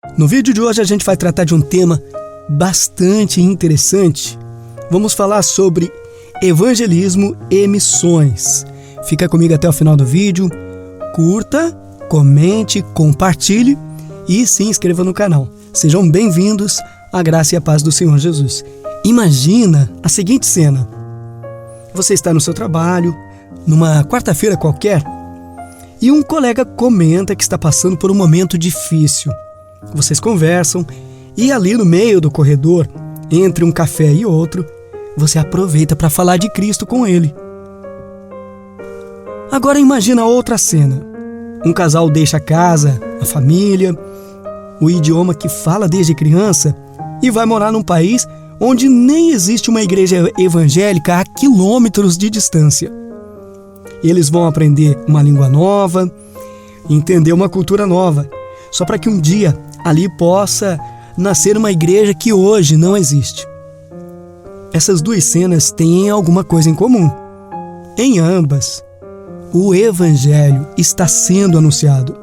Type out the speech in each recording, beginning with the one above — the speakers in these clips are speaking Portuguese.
No vídeo de hoje a gente vai tratar de um tema bastante interessante. Vamos falar sobre evangelismo e missões. Fica comigo até o final do vídeo, curta, comente, compartilhe e se inscreva no canal. Sejam bem-vindos à graça e à paz do Senhor Jesus. Imagina a seguinte cena. Você está no seu trabalho, numa quarta-feira qualquer, e um colega comenta que está passando por um momento difícil. Vocês conversam e ali no meio do corredor, entre um café e outro, você aproveita para falar de Cristo com ele. Agora imagina outra cena. Um casal deixa a casa, a família, o idioma que fala desde criança e vai morar num país onde nem existe uma igreja evangélica a quilômetros de distância. Eles vão aprender uma língua nova, entender uma cultura nova, só para que um dia ali possa nascer uma igreja que hoje não existe. Essas duas cenas têm alguma coisa em comum. Em ambas, o evangelho está sendo anunciado.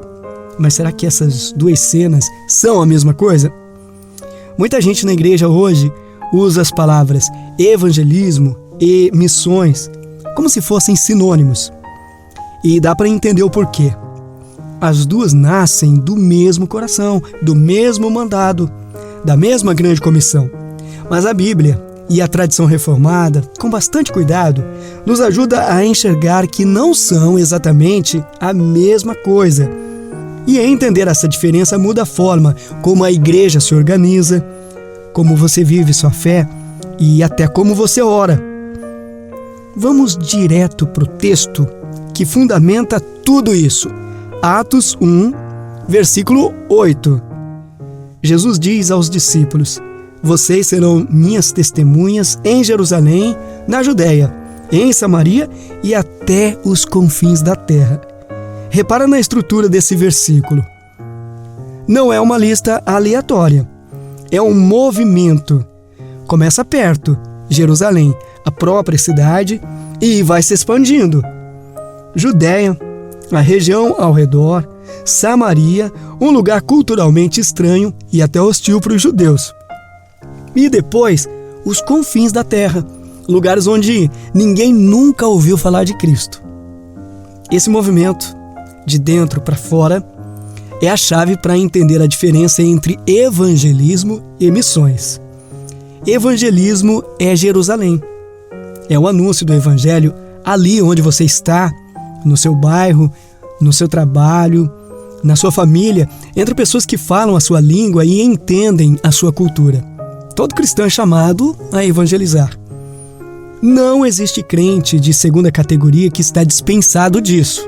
Mas será que essas duas cenas são a mesma coisa? Muita gente na igreja hoje usa as palavras evangelismo e missões como se fossem sinônimos. E dá para entender o porquê. As duas nascem do mesmo coração, do mesmo mandado, da mesma grande comissão. Mas a Bíblia e a tradição reformada, com bastante cuidado, nos ajuda a enxergar que não são exatamente a mesma coisa. E entender essa diferença muda a forma como a igreja se organiza, como você vive sua fé e até como você ora. Vamos direto para o texto que fundamenta tudo isso. Atos 1, versículo 8. Jesus diz aos discípulos: vocês serão minhas testemunhas em Jerusalém, na Judéia, em Samaria e até os confins da terra. Repara na estrutura desse versículo. Não é uma lista aleatória. É um movimento. Começa perto, Jerusalém, a própria cidade, e vai se expandindo. Judéia, a região ao redor, Samaria, um lugar culturalmente estranho e até hostil para os judeus. E depois, os confins da terra, lugares onde ninguém nunca ouviu falar de Cristo. Esse movimento, de dentro para fora, é a chave para entender a diferença entre evangelismo e missões. Evangelismo é Jerusalém. É o anúncio do evangelho ali onde você está, no seu bairro, no seu trabalho, na sua família, entre pessoas que falam a sua língua e entendem a sua cultura. Todo cristão é chamado a evangelizar. Não existe crente de segunda categoria que está dispensado disso.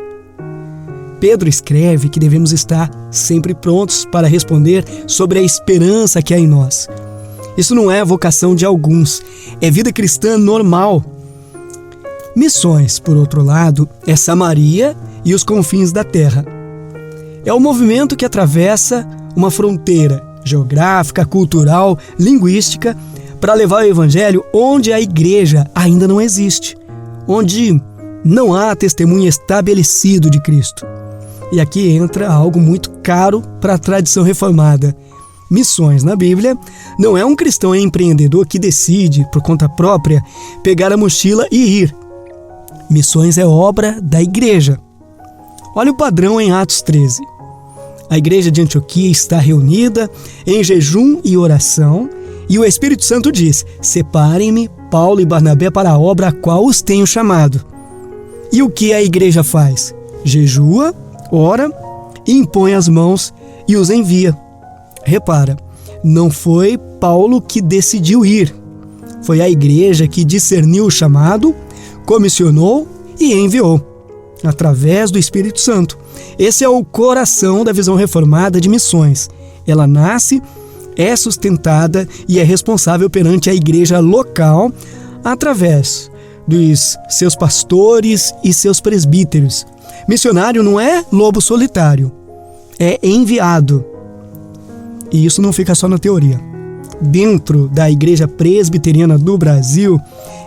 Pedro escreve que devemos estar sempre prontos para responder sobre a esperança que há em nós. Isso não é vocação de alguns, é vida cristã normal. Missões, por outro lado, é Samaria e os confins da terra. É o movimento que atravessa uma fronteira geográfica, cultural, linguística, para levar o evangelho onde a igreja ainda não existe, onde não há testemunho estabelecido de Cristo. E aqui entra algo muito caro para a tradição reformada. Missões na Bíblia não é um cristão empreendedor que decide, por conta própria, pegar a mochila e ir. Missões é obra da igreja. Olha o padrão em Atos 13. A igreja de Antioquia está reunida em jejum e oração, e o Espírito Santo diz: separem-me, Paulo e Barnabé, para a obra a qual os tenho chamado. E o que a igreja faz? Jejua, ora, impõe as mãos e os envia. Repara, não foi Paulo que decidiu ir. Foi a igreja que discerniu o chamado, comissionou e enviou, através do Espírito Santo. Esse é o coração da visão reformada de missões. Ela nasce, é sustentada e é responsável perante a igreja local através dos seus pastores e seus presbíteros. Missionário não é lobo solitário, é enviado. E isso não fica só na teoria. Dentro da Igreja Presbiteriana do Brasil,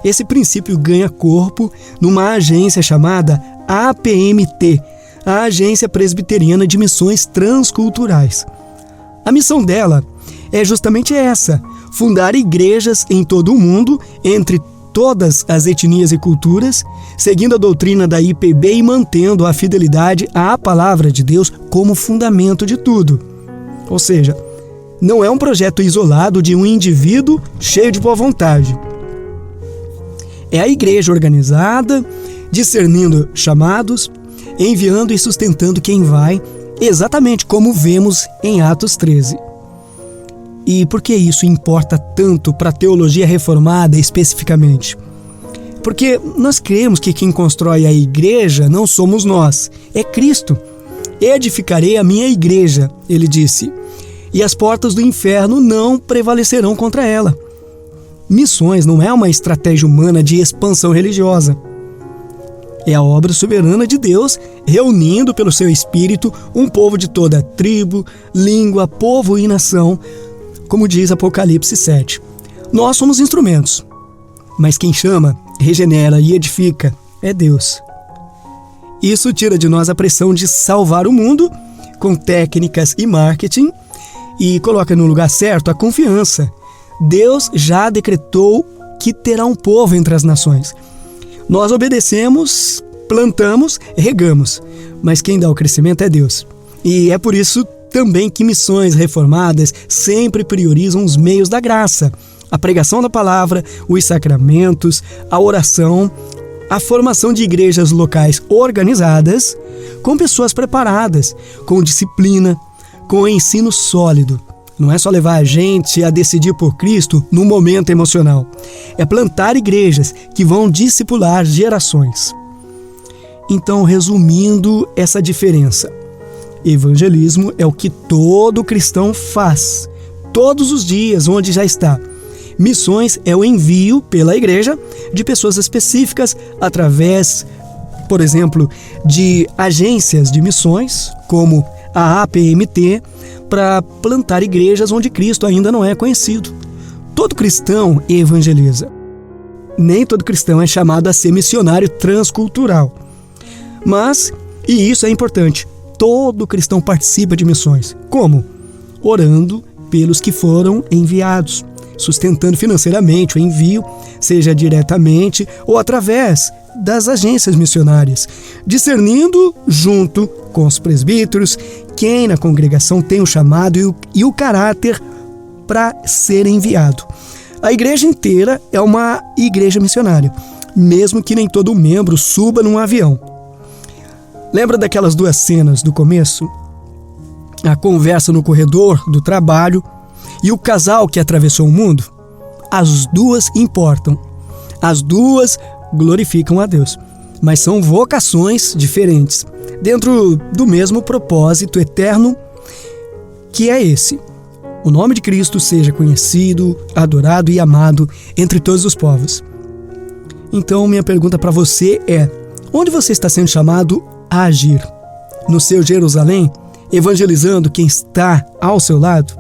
esse princípio ganha corpo numa agência chamada APMT, a Agência Presbiteriana de Missões Transculturais. A missão dela é justamente essa: fundar igrejas em todo o mundo, entre todas as etnias e culturas, seguindo a doutrina da IPB e mantendo a fidelidade à palavra de Deus como fundamento de tudo. Ou seja, não é um projeto isolado de um indivíduo cheio de boa vontade. É a igreja organizada, discernindo chamados, enviando e sustentando quem vai, exatamente como vemos em Atos 13. E por que isso importa tanto para a teologia reformada especificamente? Porque nós cremos que quem constrói a igreja não somos nós, é Cristo. Edificarei a minha igreja, ele disse, e as portas do inferno não prevalecerão contra ela. Missões não é uma estratégia humana de expansão religiosa. É a obra soberana de Deus, reunindo pelo seu Espírito um povo de toda tribo, língua, povo e nação, como diz Apocalipse 7. Nós somos instrumentos, mas quem chama, regenera e edifica é Deus. Isso tira de nós a pressão de salvar o mundo com técnicas e marketing e coloca no lugar certo a confiança. Deus já decretou que terá um povo entre as nações. Nós obedecemos, plantamos, regamos, mas quem dá o crescimento é Deus. E é por isso também que missões reformadas sempre priorizam os meios da graça, a pregação da palavra, os sacramentos, a oração, a formação de igrejas locais organizadas, com pessoas preparadas, com disciplina, com ensino sólido. Não é só levar a gente a decidir por Cristo no momento emocional. É plantar igrejas que vão discipular gerações. Então, resumindo essa diferença, evangelismo é o que todo cristão faz, todos os dias, onde já está. Missões é o envio pela igreja de pessoas específicas através, por exemplo, de agências de missões, como a APMT, para plantar igrejas onde Cristo ainda não é conhecido. Todo cristão evangeliza. Nem todo cristão é chamado a ser missionário transcultural. Mas, e isso é importante, todo cristão participa de missões. Como? Orando pelos que foram enviados, sustentando financeiramente o envio, seja diretamente ou através das agências missionárias, discernindo junto com os presbíteros quem na congregação tem o chamado e o caráter para ser enviado. A igreja inteira é uma igreja missionária, mesmo que nem todo membro suba num avião. Lembra daquelas duas cenas do começo? A conversa no corredor do trabalho e o casal que atravessou o mundo? As duas importam. As duas glorificam a Deus, mas são vocações diferentes, dentro do mesmo propósito eterno, que é esse: o nome de Cristo seja conhecido, adorado e amado entre todos os povos. Então, minha pergunta para você é: onde você está sendo chamado a agir? No seu Jerusalém, evangelizando quem está ao seu lado?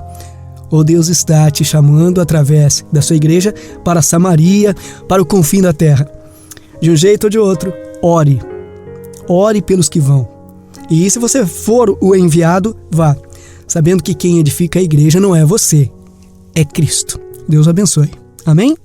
Ou Deus está te chamando através da sua igreja para Samaria, para o confim da terra? De um jeito ou de outro, ore. Ore pelos que vão. E se você for o enviado, vá, sabendo que quem edifica a igreja não é você, é Cristo. Deus abençoe. Amém?